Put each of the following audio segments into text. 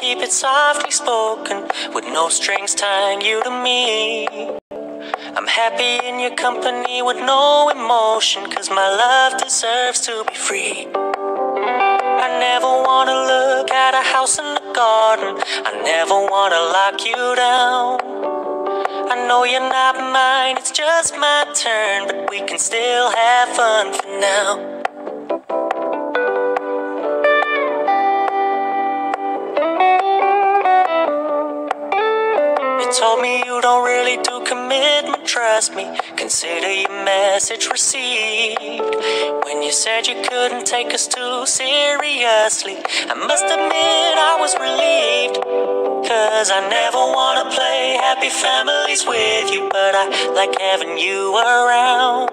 keep it softly spoken, with no strings tying you to me. I'm happy in your company with no emotion, 'cause my love deserves to be free. I never wanna look at a house in the garden, I never wanna lock you down. I know you're not mine, it's just my turn, but we can still have fun for now. You told me you don't really do commitment, trust me, consider your message received. When you said you couldn't take us too seriously, I must admit I was relieved. 'Cause I never wanna play happy families with you, but I like having you around.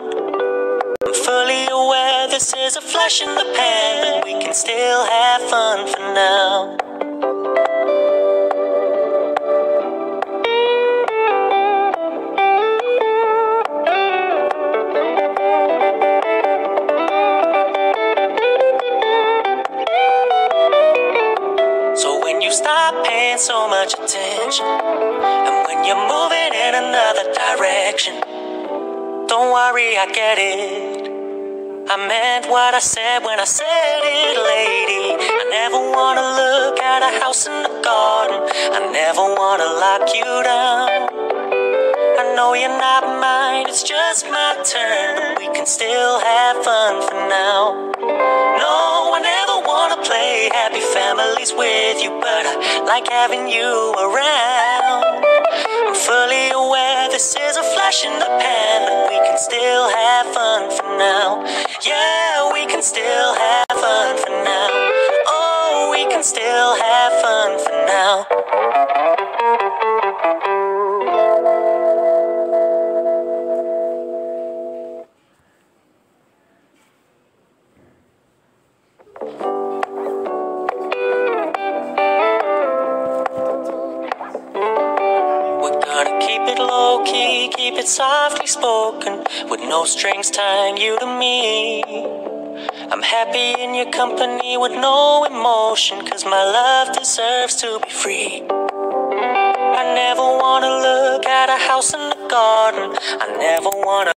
I'm fully aware this is a flash in the pan, but we can still have fun for now. Stop paying so much attention, and when you're moving in another direction, don't worry, I get it. I meant what I said when I said it, lady. I never wanna look at a house in the garden, I never wanna lock you down. I know you're not mine, it's just my turn, but we can still have fun for now. No, I never wanna play happy families with you, but I like having you around. I'm fully aware this is a flash in the pan, but we can still have fun for now. Yeah, we can still have fun for now. Oh, we can still have fun for now. Keep it low-key, keep it softly spoken, with no strings tying you to me. I'm happy in your company with no emotion, 'cause my love deserves to be free. I never wanna look at a house in the garden, I never wanna